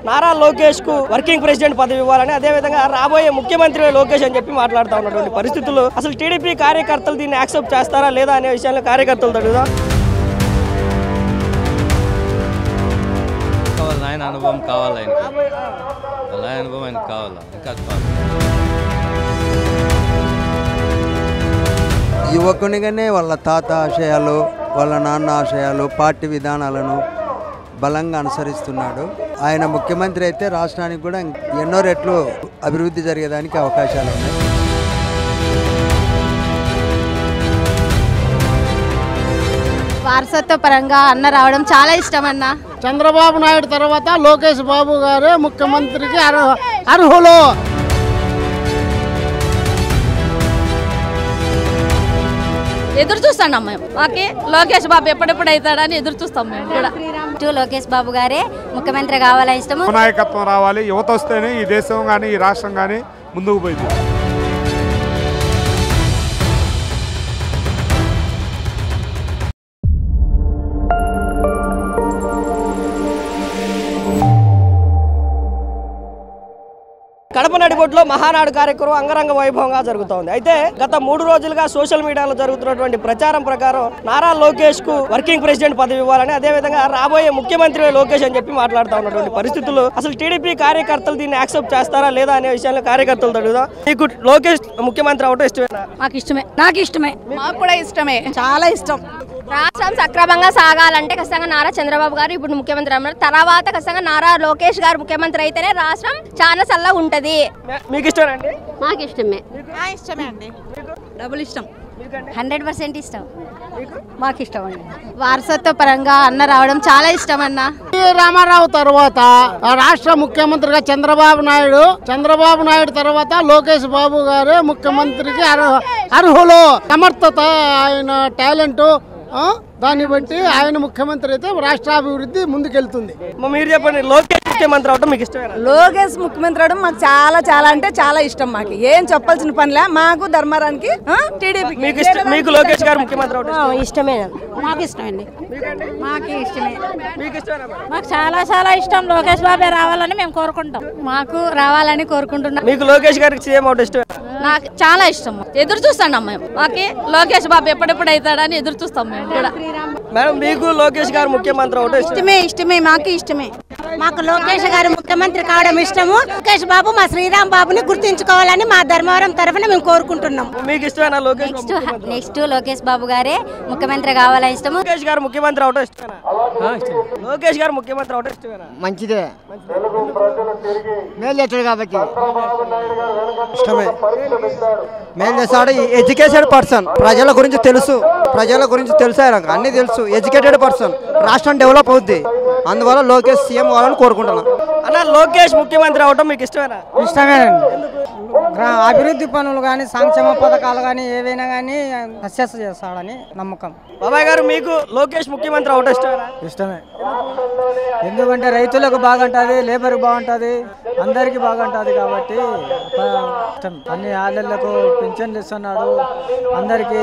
నారా లోకేష్ కు working president పదవి ఇవ్వాలని, అదే విధంగా రాబోయే ముఖ్యమంత్రి లోకేష్ అని చెప్పి మాట్లాడుతూ ఉన్నటువంటి పరిస్థితుల్లో అసలు టీడీపీ కార్యకర్తలు దీన్ని యాక్సెప్ట్ చేస్తారా లేదా అనే విషయంలో కార్యకర్తలు అడుగుదాం. ఆయన అనుభవం కావాలి, ఆయన అనుభవం ఆయనకు కావాలా. ఇంకా యువకునిగానే వాళ్ళ తాత ఆశయాలు, వాళ్ళ నాన్న ఆశయాలు, పార్టీ విధానాలను బలంగా అనుసరిస్తున్నాడు. ఆయన ముఖ్యమంత్రి అయితే రాష్ట్రానికి కూడా ఎన్నో రెట్లు అభివృద్ధి జరిగేదానికి అవకాశాలు ఉన్నాయి. వారసత్వ పరంగా అన్న రావడం చాలా ఇష్టం అన్న. చంద్రబాబు నాయుడు తర్వాత లోకేష్ బాబు గారే ముఖ్యమంత్రికి అర్హులు. ఎదురు చూస్తాం మేము, మాకి లోకేష్ బాబు ఎప్పుడెప్పుడు అవుతాడని ఎదురు చూస్తాం మేము కూడా. లోకేష్ బాబు గారే ముఖ్యమంత్రి కావాలని ఇష్టము. నాయకత్వం రావాలి, యువత వస్తేనే ఈ దేశం కానీ ఈ రాష్ట్రం కానీ ముందుకు పోయింది. కడప నడిబొట్టులో మహానాడు కార్యక్రమం అంగరంగ వైభవంగా జరుగుతోంది. అయితే గత 3 రోజులుగా సోషల్ మీడియాలో జరుగుతున్నటువంటి ప్రచారం ప్రకారం నారా లోకేష్ కు వర్కింగ్ ప్రెసిడెంట్ పదవి ఇవ్వాలని, అదే విధంగా రాబోయే ముఖ్యమంత్రి లోకేష్ అని చెప్పి మాట్లాడుతూ ఉన్నటువంటి పరిస్థితుల్లో అసలు టీడీపీ కార్యకర్తలు దీన్ని యాక్సెప్ట్ చేస్తారా లేదా అనే విషయంలో కార్యకర్తలు అడుగుదాం. మీకు లోకేష్ ముఖ్యమంత్రి అవడం ఇష్టమేనా? మాకు ఇష్టమే, నాకు ఇష్టమే, మాకు కూడా ఇష్టమే, చాలా ఇష్టం. రాష్ట్రం సక్రమంగా సాగాలంటే ఖచ్చితంగా నారా చంద్రబాబు గారు ఇప్పుడు ముఖ్యమంత్రి అన్నారు. తర్వాత ఖచ్చితంగా నారా లోకేష్ గారు ముఖ్యమంత్రి అయితేనే రాష్ట్రం చాలా చల్లగా ఉంటది. మీకు ఇష్టమేనండి? మాకు ఇష్టమే. ఇష్టమే అండి, డబుల్ ఇష్టం, 100% ఇష్టం. మాకు ఇష్టం అండి. వారసత్వ పరంగా అన్న రావడం చాలా ఇష్టం అన్న. రామారావు తర్వాత రాష్ట్ర ముఖ్యమంత్రిగా చంద్రబాబు నాయుడు తర్వాత లోకేష్ బాబు గారే ముఖ్యమంత్రికి అర్హులు. సమర్థత, ఆయన టాలెంట్, దాన్ని బట్టి ఆయన ముఖ్యమంత్రి అయితే రాష్ట్రాభివృద్ధి ముందుకెళ్తుంది. మీరు చెప్పండి, లోకేష్ ముఖ్యమంత్రి అవడం మీకు ఇష్టమేనా? లోకేష్ ముఖ్యమంత్రి అవడం మాకు చాలా అంటే చాలా ఇష్టం. మాకు ఏం చెప్పాల్సిన పనిలే. మాకు ధర్మరానికి టీడీపీ. మీకు లోకేష్ గారు ముఖ్యమంత్రి అవడం ఇష్టమే, మాకు ఇష్టమండి. మాకు ఇష్టమే. మీకు ఇష్టమేనా? మాకు చాలా ఇష్టం. లోకేష్ బాబే రావాలని మేము కోరుకుంటాం. మాకు రావాలని కోరుకుంటున్నాం. మీకు లోకేష్ గారికి సీఎం అవడం ఇష్టమేనా? నాకు చాలా ఇష్టం. ఎదురు చూస్తాం మేము, మాకి లోకేష్ బాబు ఎప్పుడెప్పుడు అవుతాడని ఎదురు చూస్తాం మేము కూడా. మేడం, మీకు లోకేష్ గారు ముఖ్యమంత్రి అవడం ఇష్టమే, మాకు ఇష్టమే. మాకు లోకేష్ గారు ముఖ్యమంత్రి కావడం ఇష్టము. లోకేష్ బాబు మా శ్రీరామ్ బాబుని గుర్తించుకోవాలని మా ధర్మవరం తరఫున మేము కోరుకుంటున్నాం. మీకు ఇష్టమేనా లోకేష్? నెక్స్ట్ లోకేష్ బాబు గారే ముఖ్యమంత్రి కావాలని ఇష్టము. లోకేష్ గారు ముఖ్యమంత్రి అవడం ఇష్టమేనా? లోకేష్ గారు ముఖ్యమంత్రి అవడం ఇష్టమేనా? మంచిదే, మేలు చేస్తాడు కాబట్టి ఇష్టమే. మేలు చేస్తాడు. ఎడ్యుకేటెడ్ పర్సన్, ప్రజల గురించి తెలుసు ఆయనకు అన్ని తెలుసు. ఎడ్యుకేటెడ్ పర్సన్, రాష్ట్రం డెవలప్ అవుద్ది. అందువల్ల లోకేష్ సీఎం అవ్వాలని కోరుకుంటున్నాను. అన్న, లోకేష్ ముఖ్యమంత్రి అవడం మీకు ఇష్టమేనా? ఇష్టమేనండి. అభివృద్ధి పనులు కానీ, సంక్షేమ పథకాలు కానీ ఏవైనా కానీ సక్సెస్ చేస్తాడని నమ్మకం. బాబాయ్ గారు, మీకు లోకేష్ ముఖ్యమంత్రి అవడం ఇష్టమేనా? ఇష్టమే. ఎందుకంటే రైతులకు బాగుంటుంది, లేబర్కి బాగుంటుంది, అందరికీ బాగుంటుంది కాబట్టి ఇష్టం. అన్ని ఆళ్ళకు పింఛన్లు ఇస్తున్నాడు, అందరికీ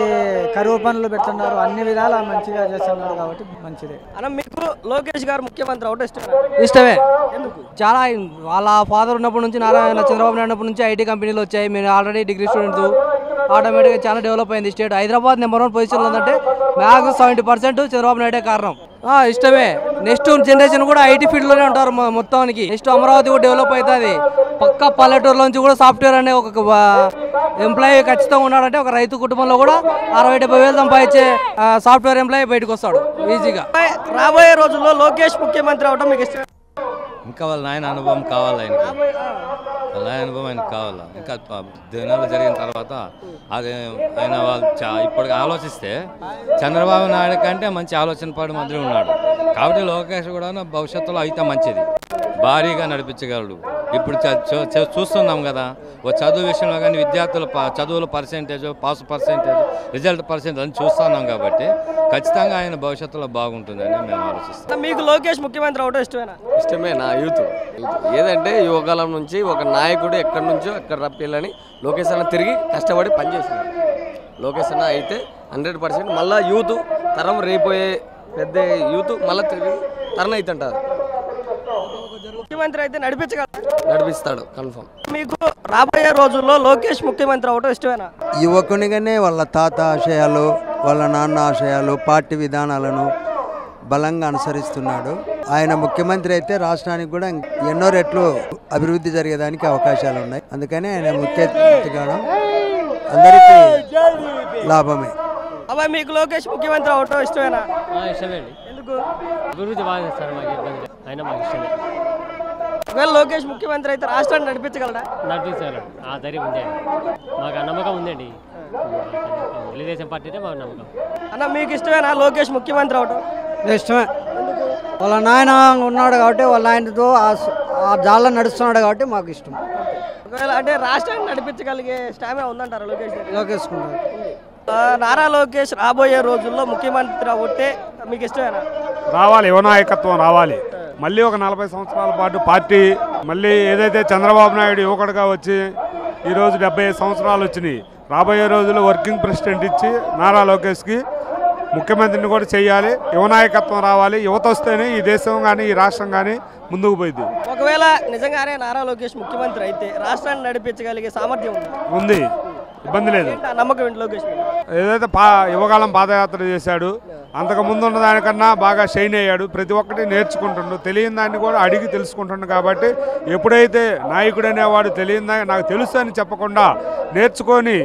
కరువు పనులు పెడుతున్నారు, అన్ని విధాలా మంచిగా చేస్తున్నారు కాబట్టి మంచిదే. అన్న, మీకు లోకేష్ గారు ముఖ్యమంత్రి అవడం ఇష్టమేనా? ఇష్టమే. చాలా వాళ్ళ ఫాదర్ ఉన్నప్పటి నుంచి, చంద్రబాబు నాయుడు ఉన్నప్పటి నుంచి ఐటీ కంపెనీలు వచ్చాయి. మేము ఆల్రెడీ డిగ్రీ స్టూడెంట్స్, ఆటోమేటిక్గా చాలా డెవలప్ అయింది స్టేట్. హైదరాబాద్ నెంబర్ 1 పొజిషన్లో ఉందంటే మ్యాక్సిమం 70% చంద్రబాబు నాయుడే కారణం. ఇష్టమే. నెక్స్ట్ జనరేషన్ కూడా ఐటీ ఫీల్డ్లోనే ఉంటారు మొత్తానికి. నెక్స్ట్ అమరావతి కూడా డెవలప్ అవుతుంది. పక్క పల్లెటూరులో నుంచి కూడా సాఫ్ట్వేర్ అనే ఒక ఎంప్లాయీ ఖచ్చితంగా ఉన్నాడంటే ఒక రైతు కుటుంబంలో కూడా 60-70 వేలు సంపాదించే సాఫ్ట్వేర్ ఎంప్లాయీ బయటకు వస్తాడు ఈజీగా. రాబోయే రోజుల్లో లోకేష్ ముఖ్యమంత్రి అవడం మీకు ఇష్టం? ఇంకా వాళ్ళ ఆయన అనుభవం కావాలి, వాళ్ళ అనుభవం ఆయనకు కావాలా. ఇంకా దినాలు జరిగిన తర్వాత అది ఆయన వాళ్ళు ఇప్పటికి ఆలోచిస్తే చంద్రబాబు నాయుడు కంటే మంచి ఆలోచన పడి మంత్రి ఉన్నాడు కాబట్టి లోకేష్ కూడా భవిష్యత్తులో అయితే మంచిది, భారీగా నడిపించగలడు. ఇప్పుడు చూస్తున్నాం కదా, చదువు విషయంలో కానీ విద్యార్థుల చదువుల percentage, pass percentage, result percentage అని చూస్తున్నాం కాబట్టి ఖచ్చితంగా ఆయన భవిష్యత్తులో బాగుంటుందని మేము ఆలోచిస్తాం. మీకు లోకేష్ ముఖ్యమంత్రి అవడం ఇష్టమేనా? ఇష్టమే. నా యూత్ ఏదంటే యువకాలం నుంచి ఒక నాయకుడు ఎక్కడి నుంచో ఎక్కడ రప్పిల్లని లోకేష్ అన్న తిరిగి కష్టపడి పనిచేసింది. లోకేష్ అన్న అయితే 100% మళ్ళీ యూత్ తరం రేపోయే పెద్ద యూత్ మళ్ళీ తిరిగి టర్న్ అవుతుంటారు. ముఖ్యమంత్రి అయితే నడిపిస్తాడు కన్ఫర్మ్. మీకు రాబోయే రోజుల్లో లోకేష్ ముఖ్యమంత్రి అవడం ఇష్టమేనా? యువకునిగానే వాళ్ళ తాత ఆశయాలు, వాళ్ళ నాన్న ఆశయాలు, పార్టీ విధానాలను బలంగా అనుసరిస్తున్నాడు. ఆయన ముఖ్యమంత్రి అయితే రాష్ట్రానికి కూడా ఎన్నో రెట్లు అభివృద్ధి జరిగేదానికి అవకాశాలు ఉన్నాయి. అందుకని ఆయన ముఖ్యమంత్రి కావడం అందరికీ లాభమే. అబ్బాయి మీకు లోకేష్ ముఖ్యమంత్రి అవడం ఇష్టమేనా? ఇష్టమే అండి. ఎందుకు? అభివృద్ధి బాగా చేస్తారు, మాకు ఇబ్బంది అయినా మాకు ఇష్టమే. ఒకవేళ లోకేష్ ముఖ్యమంత్రి అయితే రాష్ట్రాన్ని నడిపించగలరా? నడిపించగలడు, ఆ ధైర్యం ఉంది, మాకు ఆ నమ్మకం ఉందండి. తెలుగుదేశం పార్టీ అంటే మాకు నమ్మకం. అన్న మీకు ఇష్టమేనా లోకేష్ ముఖ్యమంత్రి అవడం? ఇష్టమే. వాళ్ళ నాయన ఉన్నాడు కాబట్టి వాళ్ళ ఆయనతో ఆ జాల్లో నడుస్తున్నాడు కాబట్టి మాకు ఇష్టం. ఒకవేళ అంటే రాష్ట్రాన్ని నడిపించగలిగే స్టామినా ఉందంటారా లోకేష్? లోకేష్ నారా లోకేష్ రాబోయే రోజుల్లో ముఖ్యమంత్రి అవుతే మీకు ఇష్టమేనా? రావాలి, యువ నాయకత్వం రావాలి. మళ్ళీ ఒక 40 సంవత్సరాల పాటు పార్టీ మళ్ళీ ఏదైతే చంద్రబాబు నాయుడు యువకుడుగా వచ్చి ఈరోజు 75 సంవత్సరాలు వచ్చినాయి. రాబోయే రోజుల్లో వర్కింగ్ ప్రెసిడెంట్ ఇచ్చి నారా లోకేష్కి ముఖ్యమంత్రిని కూడా చేయాలి. యువ నాయకత్వం రావాలి. యువత వస్తేనే ఈ దేశం కానీ ఈ రాష్ట్రం కానీ ముందుకు పోయింది. ఒకవేళ నిజంగానే నారా లోకేష్ ముఖ్యమంత్రి అయితే రాష్ట్రాన్ని నడిపించగలిగే సామర్థ్యం ఉంది, ఇబ్బంది లేదు. నమ్మకం ఏంటి లోకేష్? ఏదైతే యువకాలం పాదయాత్ర చేశాడు, అంతకు ముందు ఉన్న దానికన్నా బాగా షైన్ అయ్యాడు. ప్రతి ఒక్కటి నేర్చుకుంటుండు, తెలియని దాన్ని కూడా అడిగి తెలుసుకుంటుండు. కాబట్టి ఎప్పుడైతే నాయకుడు అనేవాడు తెలియని దాన్ని నాకు తెలుసు అని చెప్పకుండా నేర్చుకొని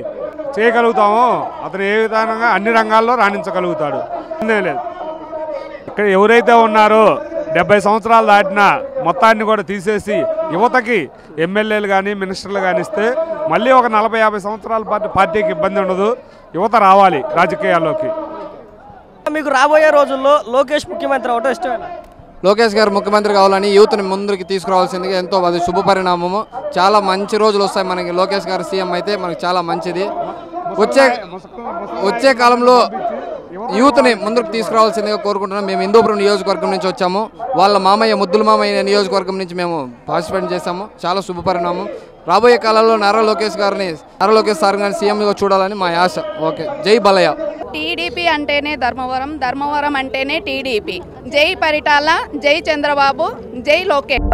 చేయగలుగుతామో అతను ఏ విధంగా అన్ని రంగాల్లో రాణించగలుగుతాడు. లేదు, ఇక్కడ ఎవరైతే ఉన్నారో 70 సంవత్సరాలు దాటిన మొత్తాన్ని కూడా తీసేసి యువతకి ఎమ్మెల్యేలు కానీ మినిస్టర్లు కానీ ఇస్తే మళ్ళీ ఒక 40-50 సంవత్సరాల పాటు పార్టీకి ఇబ్బంది ఉండదు. యువత రావాలి రాజకీయాల్లోకి. మీకు రాబోయే రోజుల్లో లోకేష్ ముఖ్యమంత్రి అవడం ఇష్టమేనా? లోకేష్ గారు ముఖ్యమంత్రి కావాలని యూత్ని ముందుకి తీసుకురావాల్సిందిగా ఎంతో అది శుభ పరిణామము. చాలా మంచి రోజులు వస్తాయి మనకి. లోకేష్ గారు సీఎం అయితే మనకి చాలా మంచిది. వచ్చే కాలంలో యూత్ని ముందుకు తీసుకురావాల్సిందిగా కోరుకుంటున్నాం. మేము హిందూపురం నియోజకవర్గం నుంచి వచ్చాము. వాళ్ళ మామయ్య ముద్దుల మామయ్య నియోజకవర్గం నుంచి మేము పార్టిసిపేట్ చేశాము. చాలా శుభ పరిణామం. రాబోయే కాలంలో నారా లోకేష్ సార్ గారిని సీఎంగా చూడాలని మా ఆశ. ఓకే, జై బలయ్య. టీడీపీ అంటేనే ధర్మవరం, ధర్మవరం అంటేనే టీడీపీ. జై పరిటాల, జై చంద్రబాబు, జై లోకేష్.